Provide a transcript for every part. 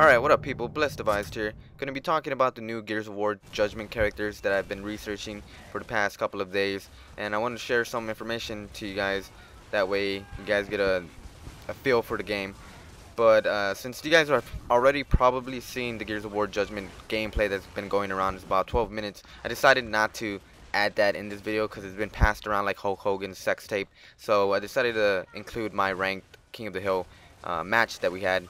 Alright, what up people, Blessed Devise here. Gonna be talking about the new Gears of War Judgment characters that I've been researching for the past couple of days. And I want to share some information to you guys, that way you guys get a feel for the game. But since you guys are already probably seeing the Gears of War Judgment gameplay that's been going around, it's about 12 minutes, I decided not to add that in this video because it's been passed around like Hulk Hogan's sex tape. So I decided to include my ranked King of the Hill match that we had.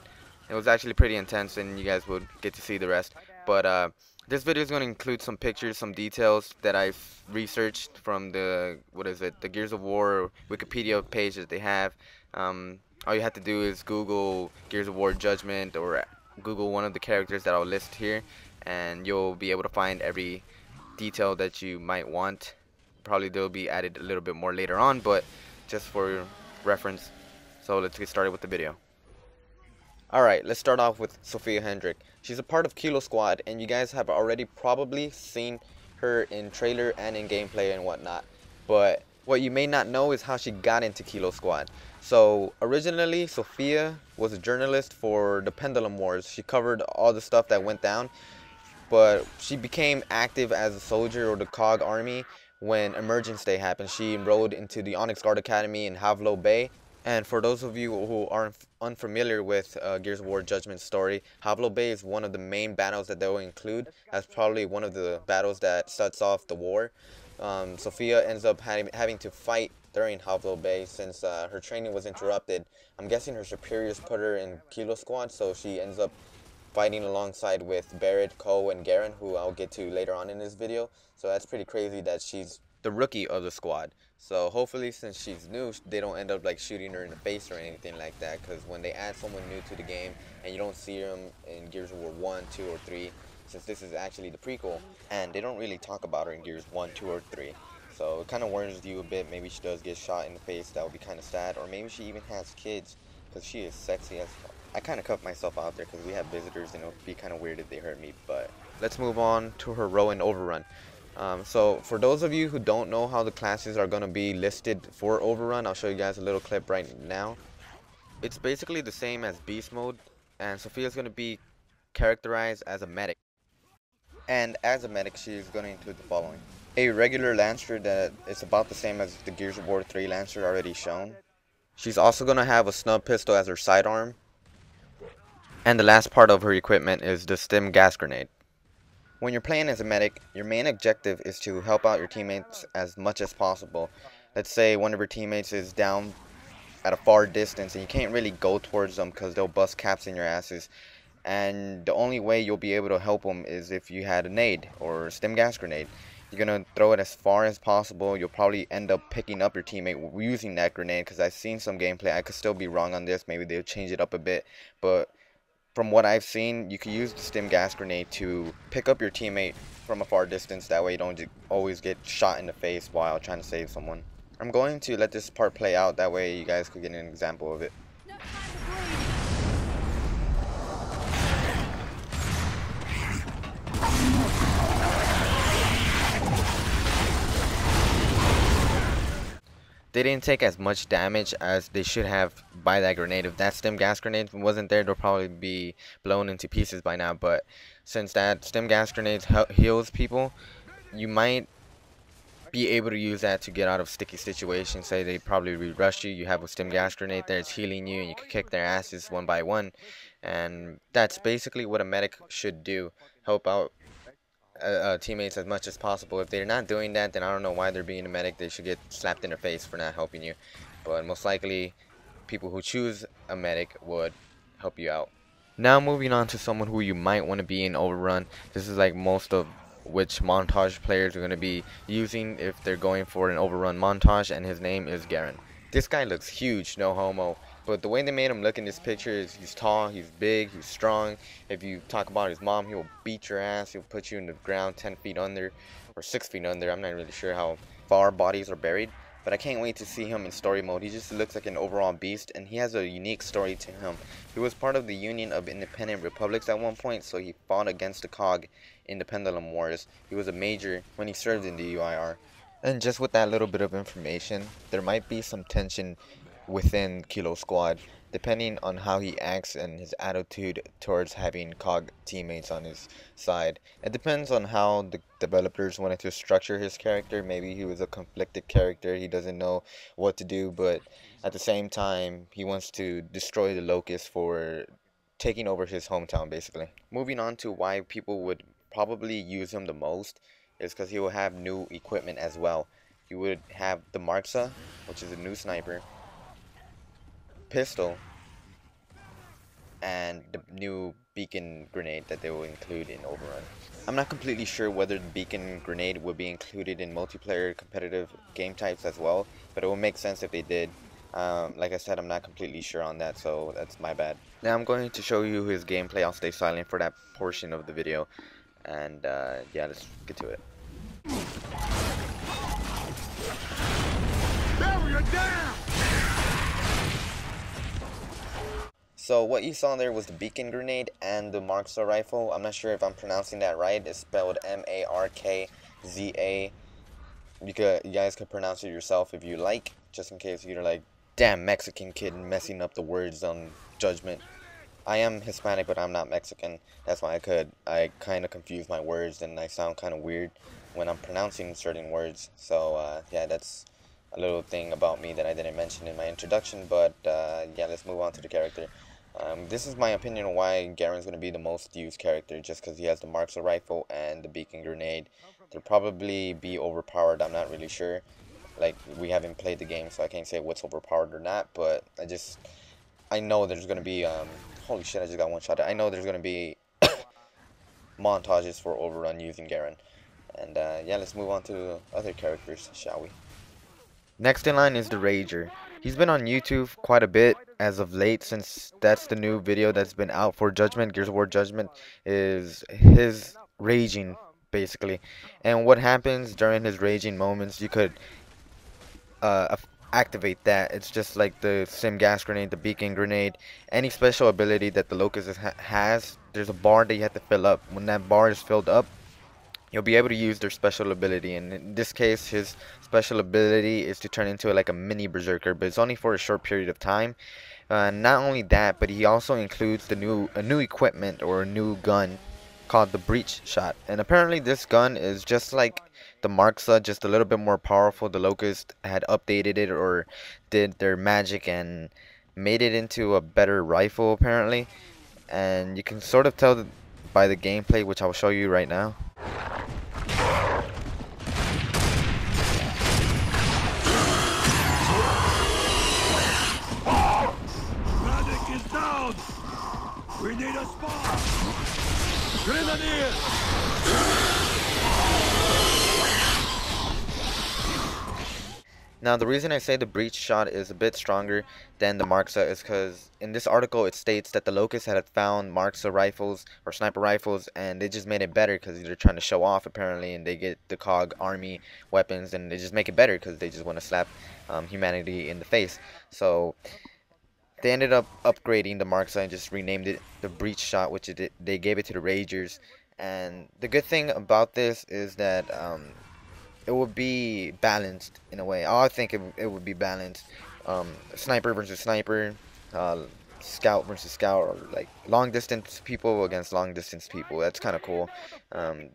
It was actually pretty intense, and you guys would get to see the rest. But this video is going to include some pictures, some details that I've researched from the the Gears of War Wikipedia page that they have. All you have to do is Google Gears of War Judgment or Google one of the characters that I'll list here, and you'll be able to find every detail that you might want. Probably they'll be added a little bit more later on, but just for reference. So let's get started with the video. Alright, let's start off with Sophia Hendrik. She's a part of Kilo Squad, and you guys have already probably seen her in trailer and in gameplay and whatnot. But what you may not know is how she got into Kilo Squad. So originally, Sophia was a journalist for the Pendulum Wars. She covered all the stuff that went down, but she became active as a soldier or the COG army when Emergence Day happened. She enrolled into the Onyx Guard Academy in Havlo Bay. And for those of you who aren't unfamiliar with Gears of War Judgment's story, Havlo Bay is one of the main battles that they will include. That's probably one of the battles that starts off the war. Sophia ends up having to fight during Havlo Bay since her training was interrupted. I'm guessing her superiors put her in Kilo Squad, so she ends up fighting alongside with Barrett, Cole, and Garen, who I'll get to later on in this video. So that's pretty crazy that she's the rookie of the squad. So hopefully, since she's new, they don't end up like shooting her in the face or anything like that, because when they add someone new to the game and you don't see them in Gears of War 1, 2, or 3, since this is actually the prequel, and they don't really talk about her in Gears 1, 2, or 3. So it kind of worries you a bit. Maybe she does get shot in the face. That would be kind of sad. Or maybe she even has kids, because she is sexy as fuck. I kind of cut myself out there because we have visitors and it would be kind of weird if they hurt me. But let's move on to her Rowan Overrun. So for those of you who don't know how the classes are going to be listed for Overrun, I'll show you guys a little clip right now. It's basically the same as Beast Mode, and Sophia's going to be characterized as a medic. And as a medic, she's going to include the following: a regular Lancer that is about the same as the Gears of War 3 Lancer already shown. She's also going to have a snub pistol as her sidearm. And the last part of her equipment is the stim gas grenade. When you're playing as a medic, your main objective is to help out your teammates as much as possible. Let's say one of your teammates is down at a far distance and you can't really go towards them because they'll bust caps in your asses. And the only way you'll be able to help them is if you had a nade or a stim gas grenade. You're going to throw it as far as possible. You'll probably end up picking up your teammate using that grenade, because I've seen some gameplay. I could still be wrong on this. Maybe they'll change it up a bit. But from what I've seen, you can use the stim gas grenade to pick up your teammate from a far distance. That way you don't always get shot in the face while trying to save someone. I'm going to let this part play out. That way you guys could get an example of it. They didn't take as much damage as they should have by that grenade. If that stim gas grenade wasn't there, they'll probably be blown into pieces by now. But since that stim gas grenade heals people, you might be able to use that to get out of sticky situations. Say they probably rush you, you have a stim gas grenade there, it's healing you, and you can kick their asses one by one. And that's basically what a medic should do: help out teammates as much as possible. If they're not doing that, then I don't know why they're being a medic. They should get slapped in the face for not helping you. But most likely, people who choose a medic would help you out. Now moving on to someone who you might want to be in Overrun. This is like most of which montage players are going to be using if they're going for an Overrun montage, and his name is Garen. This guy looks huge, no homo. But the way they made him look in this picture is he's tall, he's big, he's strong. If you talk about his mom, he will beat your ass. He'll put you in the ground 10 feet under or 6 feet under. I'm not really sure how far bodies are buried. But I can't wait to see him in story mode. He just looks like an overall beast, and he has a unique story to him. He was part of the Union of Independent Republics at one point, so he fought against the COG in the Pendulum Wars. He was a major when he served in the UIR. And just with that little bit of information, there might be some tension within Kilo Squad. depending on how he acts and his attitude towards having COG teammates on his side. It depends on how the developers wanted to structure his character. Maybe he was a conflicted character, he doesn't know what to do, but at the same time, he wants to destroy the Locust for taking over his hometown, basically. Moving on to why people would probably use him the most is because he will have new equipment as well. You would have the Marxa, which is a new sniper, pistol, and the new beacon grenade that they will include in Overrun. I'm not completely sure whether the beacon grenade would be included in multiplayer competitive game types as well, but it would make sense if they did. Like I said, I'm not completely sure on that, so that's my bad. Now I'm going to show you his gameplay. I'll stay silent for that portion of the video, and yeah, let's get to it. Barrier down! So what you saw there was the beacon grenade and the Markza rifle. I'm not sure if I'm pronouncing that right. It's spelled M-A-R-K-Z-A. You guys could pronounce it yourself if you like, just in case you're like, damn Mexican kid messing up the words on Judgment. I am Hispanic, but I'm not Mexican. That's why I kind of confuse my words and I sound kind of weird when I'm pronouncing certain words. So yeah, that's a little thing about me that I didn't mention in my introduction. But yeah, let's move on to the character. This is my opinion on why Garen's going to be the most used character, just because he has the Markza rifle and the beacon grenade. They'll probably be overpowered, I'm not really sure. Like, we haven't played the game, so I can't say what's overpowered or not, but I know there's going to be, holy shit, I just got one shot. I know there's going to be montages for Overrun using Garen. And yeah, let's move on to other characters, shall we? Next in line is the Rager. He's been on YouTube quite a bit as of late, since that's the new video that's been out for Judgment. Gears of War Judgment is his raging, basically. And what happens during his raging moments, you could activate that. It's just like the sim gas grenade, the beacon grenade, any special ability that the Locust has. There's a bar that you have to fill up. When that bar is filled up, you'll be able to use their special ability, and in this case his special ability is to turn into like a mini berserker, but it's only for a short period of time. Not only that, but he also includes a new equipment or a new gun called the breach shot, and apparently this gun is just like the Markza, just a little bit more powerful. The Locust had updated it or did their magic and made it into a better rifle apparently, and you can sort of tell by the gameplay, which I'll show you right now. We need a spot! Grenadier! Now, the reason I say the breach shot is a bit stronger than the Markza is because in this article it states that the Locust had found Markza rifles or sniper rifles, and they just made it better because they're trying to show off apparently, and they get the COG army weapons and they just make it better because they just want to slap humanity in the face. So they ended up upgrading the Markza and just renamed it the breach shot, which they gave it to the Ragers. And the good thing about this is that it would be balanced in a way. I think it would be balanced. Sniper versus sniper, scout versus scout, or like long distance people against long distance people. That's kind of cool.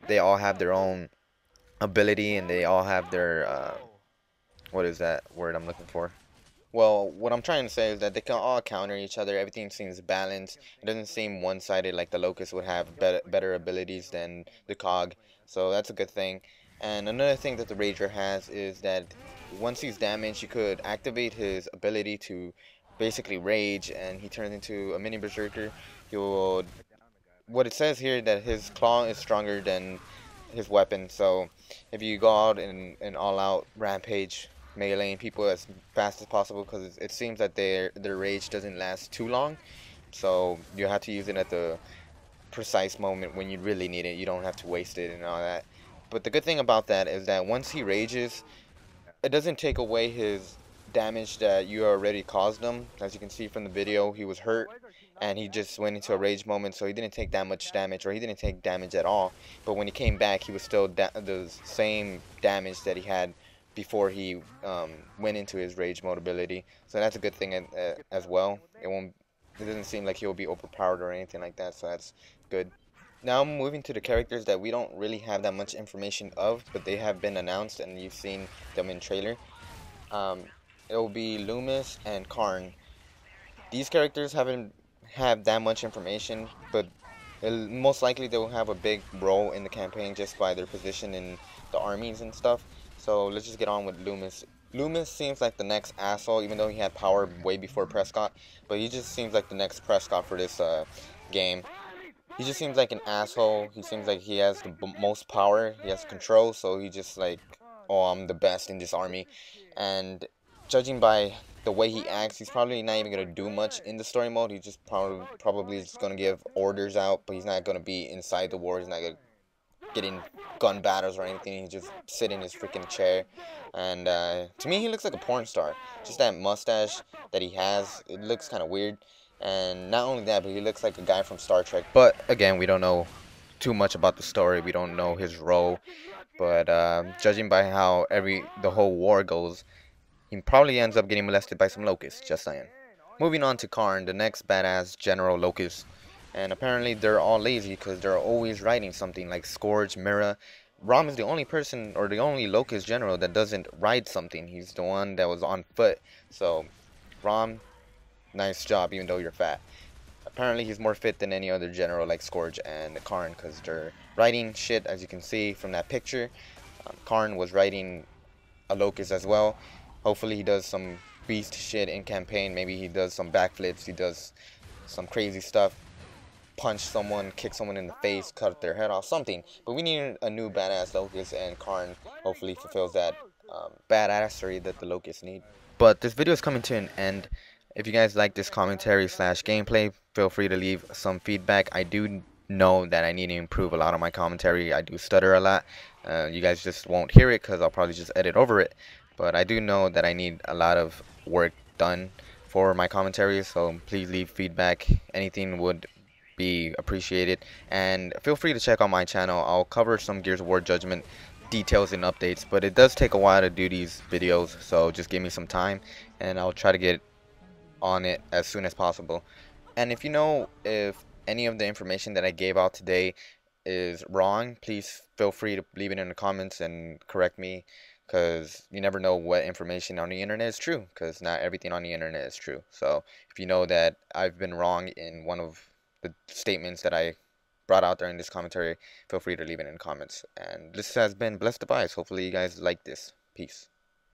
They all have their own ability, and they all have their what is that word I'm looking for? Well, what I'm trying to say is that they can all counter each other. Everything seems balanced. It doesn't seem one-sided like the Locust would have better abilities than the COG. So that's a good thing. And another thing that the Rager has is that once he's damaged, you could activate his ability to basically rage, and he turns into a mini berserker. What it says here that his claw is stronger than his weapon. So if you go out in an all-out rampage, meleeing people as fast as possible, because it seems that their rage doesn't last too long, so you have to use it at the precise moment when you really need it. You don't have to waste it and all that. But the good thing about that is that once he rages, it doesn't take away his damage that you already caused him. As you can see from the video, he was hurt and he just went into a rage moment, so he didn't take that much damage, or he didn't take damage at all. But when he came back, he was still the same damage that he had before he went into his rage mode ability. So that's a good thing as well. It doesn't seem like he'll be overpowered or anything like that, so that's good. Now moving to the characters that we don't really have that much information of, but they have been announced and you've seen them in trailer. Um, it will be Lumis and Karn. These characters haven't have that much information, but most likely they will have a big role in the campaign just by their position in the armies and stuff. So let's just get on with Loomis. Loomis seems like the next asshole, even though he had power way before Prescott, but he just seems like the next Prescott for this game. He just seems like an asshole. He seems like he has the most power, he has control, so he just like, oh, I'm the best in this army. And judging by the way he acts, he's probably not even going to do much in the story mode. He's just probably just going to give orders out, but he's not going to be inside the war. He's not going to get in gun battles or anything. He just sit in his freaking chair. And to me, he looks like a porn star. Just that mustache that he has, it looks kind of weird. And not only that, but he looks like a guy from Star Trek. But again, we don't know too much about the story. We don't know his role. But judging by how the whole war goes, he probably ends up getting molested by some Locusts, just saying. Moving on to Karn, the next badass General Locust. And apparently they're all lazy because they're always writing something like Scourge, Mira. Rom is the only person, or the only Locust General that doesn't ride something. He's the one that was on foot. So, Rom, nice job even though you're fat. Apparently he's more fit than any other general like Scourge and Karn because they're riding shit, as you can see from that picture. Karn was riding a Locust as well. Hopefully he does some beast shit in campaign. Maybe he does some backflips. He does some crazy stuff. Punch someone, kick someone in the face, cut their head off, something. But we need a new badass Locust, and Karn hopefully fulfills that badassery that the Locusts need. But this video is coming to an end. If you guys like this commentary slash gameplay, feel free to leave some feedback. I do know that I need to improve a lot on my commentary. I do stutter a lot. You guys just won't hear it because I'll probably just edit over it. But I do know that I need a lot of work done for my commentary, so please leave feedback. Anything would be appreciated. And feel free to check out my channel. I'll cover some Gears of War Judgment details and updates, but it does take a while to do these videos, so just give me some time and I'll try to get on it as soon as possible. And if you know if any of the information that I gave out today is wrong, please feel free to leave it in the comments and correct me, because you never know what information on the internet is true, because not everything on the internet is true. So if you know that I've been wrong in one of the statements that I brought out during this commentary, feel free to leave it in the comments. And this has been Blessed Devise. Hopefully you guys like this. Peace.